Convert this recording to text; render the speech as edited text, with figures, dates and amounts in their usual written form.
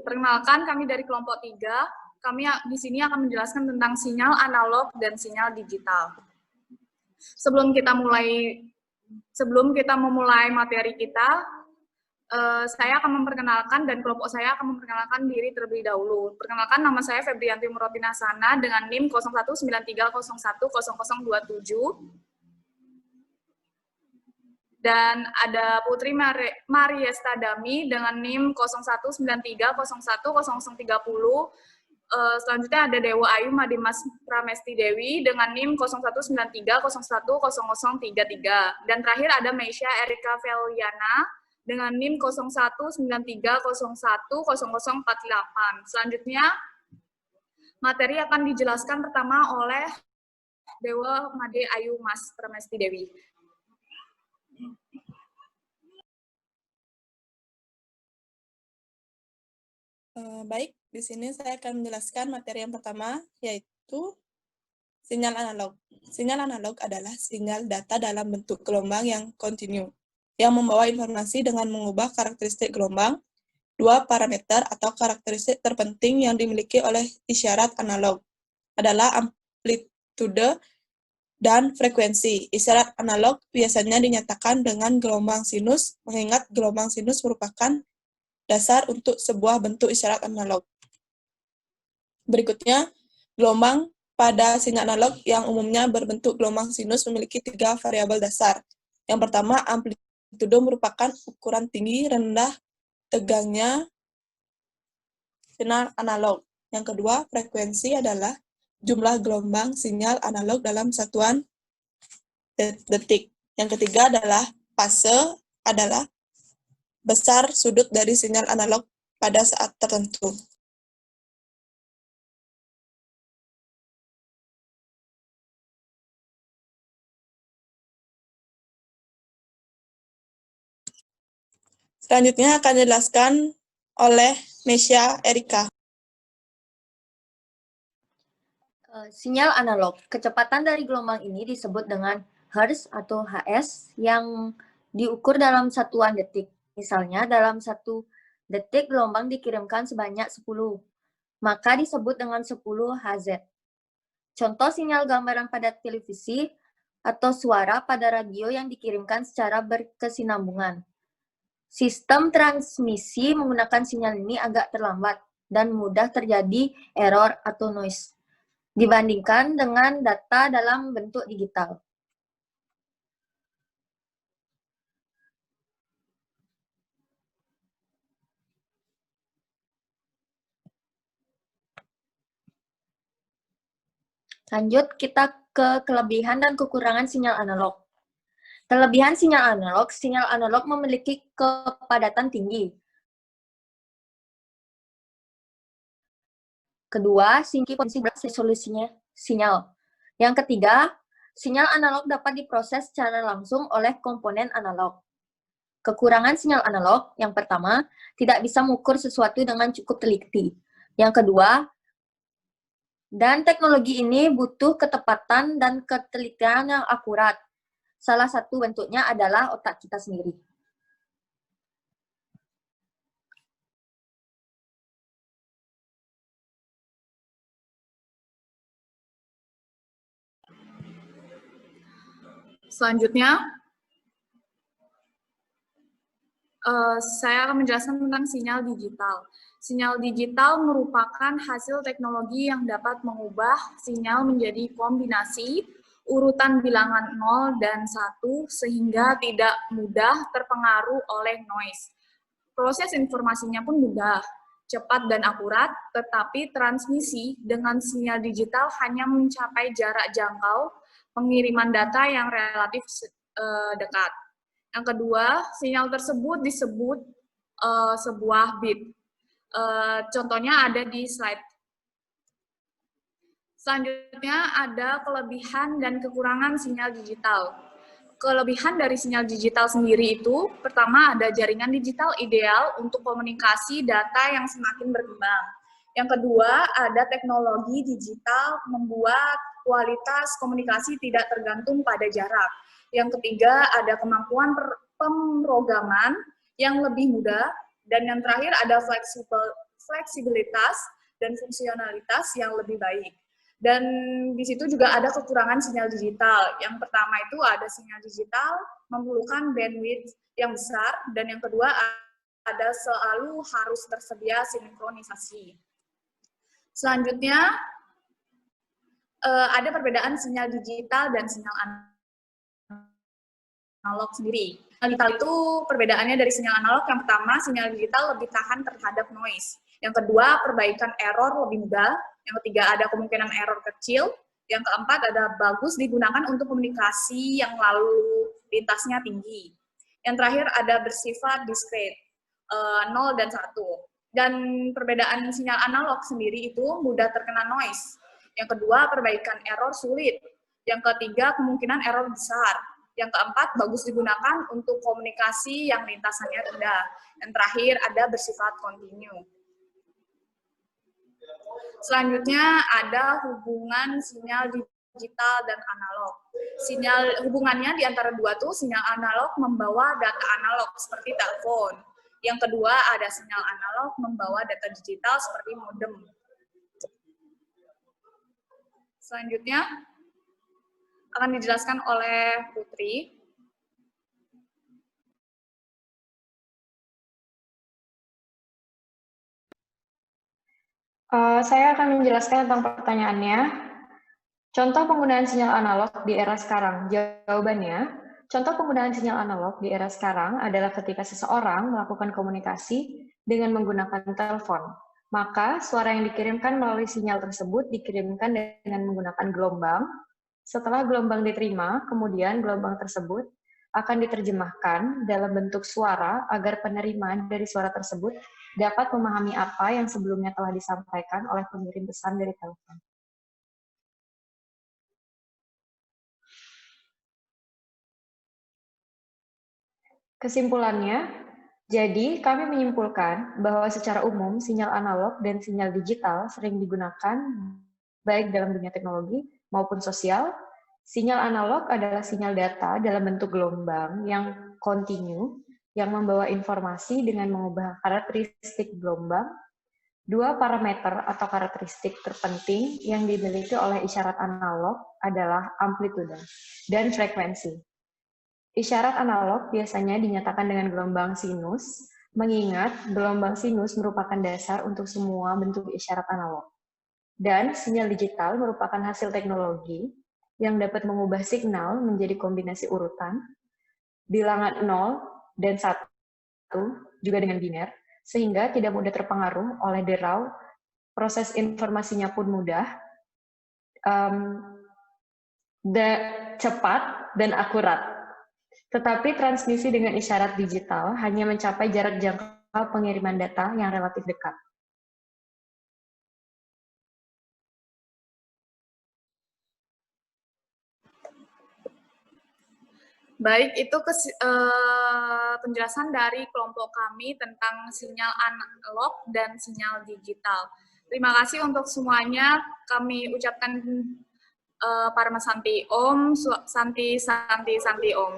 Perkenalkan, kami dari kelompok 3. Kami di sini akan menjelaskan tentang sinyal analog dan sinyal digital. Sebelum kita memulai materi kita, saya akan memperkenalkan dan kelompok saya akan memperkenalkan diri terlebih dahulu. Perkenalkan, nama saya Febrianti Murotinasana dengan NIM 0193010027. Dan ada Putri Mariesta Dami dengan NIM 0193010030. Selanjutnya ada Dewa Ayu Madimas Pramesti Dewi dengan NIM 0193010033. Dan terakhir ada Meisha Erika Veliana dengan NIM 0193010048. Selanjutnya, materi akan dijelaskan pertama oleh Dewa Made Ayu Mas Pramesti Dewi. Baik, di sini saya akan menjelaskan materi yang pertama, yaitu sinyal analog. Sinyal analog adalah sinyal data dalam bentuk gelombang yang kontinu, yang membawa informasi dengan mengubah karakteristik gelombang. Dua parameter atau karakteristik terpenting yang dimiliki oleh isyarat analog adalah amplitude dan frekuensi. Isyarat analog biasanya dinyatakan dengan gelombang sinus, mengingat gelombang sinus merupakan dasar untuk sebuah bentuk isyarat analog. Berikutnya, gelombang pada sinyal analog yang umumnya berbentuk gelombang sinus memiliki 3 variabel dasar. Yang pertama, amplitude merupakan ukuran tinggi, rendah, tegangnya sinyal analog. Yang kedua, frekuensi adalah jumlah gelombang sinyal analog dalam satuan detik. Yang ketiga adalah fase, adalah besar sudut dari sinyal analog pada saat tertentu. Selanjutnya akan dijelaskan oleh Meisha Erika. Sinyal analog. Kecepatan dari gelombang ini disebut dengan Hertz atau Hs yang diukur dalam satuan detik. Misalnya dalam 1 detik gelombang dikirimkan sebanyak 10, maka disebut dengan 10 Hz. Contoh sinyal gambaran pada televisi atau suara pada radio yang dikirimkan secara berkesinambungan. Sistem transmisi menggunakan sinyal ini agak terlambat dan mudah terjadi error atau noise dibandingkan dengan data dalam bentuk digital. Lanjut, kita ke kelebihan dan kekurangan sinyal analog. Kelebihan sinyal analog memiliki kepadatan tinggi. Kedua, tinggi potensi resolusinya sinyal. Yang ketiga, sinyal analog dapat diproses secara langsung oleh komponen analog. Kekurangan sinyal analog, yang pertama, tidak bisa mengukur sesuatu dengan cukup teliti. Yang kedua, dan teknologi ini butuh ketepatan dan ketelitian yang akurat. Salah satu bentuknya adalah otak kita sendiri. Selanjutnya, saya akan menjelaskan tentang sinyal digital. Sinyal digital merupakan hasil teknologi yang dapat mengubah sinyal menjadi kombinasi urutan bilangan 0 dan 1 sehingga tidak mudah terpengaruh oleh noise. Proses informasinya pun mudah, cepat dan akurat, tetapi transmisi dengan sinyal digital hanya mencapai jarak jangkau pengiriman data yang relatif dekat. Yang kedua, sinyal tersebut disebut sebuah bit. Contohnya ada di slide. Selanjutnya ada kelebihan dan kekurangan sinyal digital. Kelebihan dari sinyal digital sendiri itu, pertama ada jaringan digital ideal untuk komunikasi data yang semakin berkembang. Yang kedua, ada teknologi digital membuat kualitas komunikasi tidak tergantung pada jarak. Yang ketiga, ada kemampuan pemrograman yang lebih mudah. Dan yang terakhir ada fleksibilitas, dan fungsionalitas yang lebih baik. Dan di situ juga ada kekurangan sinyal digital. Yang pertama itu ada sinyal digital memerlukan bandwidth yang besar, dan yang kedua ada selalu harus tersedia sinkronisasi. Selanjutnya, ada perbedaan sinyal digital dan sinyal analog sendiri. Digital itu perbedaannya dari sinyal analog. Yang pertama, sinyal digital lebih tahan terhadap noise. Yang kedua, perbaikan error lebih mudah. Yang ketiga, ada kemungkinan error kecil. Yang keempat, ada bagus digunakan untuk komunikasi yang lalu lintasnya tinggi. Yang terakhir, ada bersifat discrete, 0 dan 1. Dan perbedaan sinyal analog sendiri itu mudah terkena noise. Yang kedua, perbaikan error sulit. Yang ketiga, kemungkinan error besar. Yang keempat, bagus digunakan untuk komunikasi yang lintasannya rendah. Yang terakhir, ada bersifat kontinu. Selanjutnya, ada hubungan sinyal digital dan analog. Hubungannya di antara dua tuh, sinyal analog membawa data analog seperti telepon. Yang kedua, ada sinyal analog membawa data digital seperti modem. Selanjutnya, akan dijelaskan oleh Putri. Saya akan menjelaskan tentang pertanyaannya. Contoh penggunaan sinyal analog di era sekarang. Jawabannya, contoh penggunaan sinyal analog di era sekarang adalah ketika seseorang melakukan komunikasi dengan menggunakan telepon. Maka suara yang dikirimkan melalui sinyal tersebut dikirimkan dengan menggunakan gelombang. Setelah gelombang diterima, kemudian gelombang tersebut akan diterjemahkan dalam bentuk suara agar penerima dari suara tersebut dapat memahami apa yang sebelumnya telah disampaikan oleh pengirim pesan dari telepon. Kesimpulannya, jadi kami menyimpulkan bahwa secara umum sinyal analog dan sinyal digital sering digunakan baik dalam dunia teknologi maupun sosial. Sinyal analog adalah sinyal data dalam bentuk gelombang yang kontinu, yang membawa informasi dengan mengubah karakteristik gelombang. Dua parameter atau karakteristik terpenting yang dimiliki oleh isyarat analog adalah amplitude dan frekuensi. Isyarat analog biasanya dinyatakan dengan gelombang sinus, mengingat gelombang sinus merupakan dasar untuk semua bentuk isyarat analog. Dan sinyal digital merupakan hasil teknologi yang dapat mengubah signal menjadi kombinasi urutan, bilangan 0 dan 1, juga dengan biner, sehingga tidak mudah terpengaruh oleh derau, proses informasinya pun mudah, cepat, dan akurat. Tetapi transmisi dengan isyarat digital hanya mencapai jarak jangkau pengiriman data yang relatif dekat. Baik, itu penjelasan dari kelompok kami tentang sinyal analog dan sinyal digital. Terima kasih untuk semuanya. Kami ucapkan Parma Santi Om, Santi Om.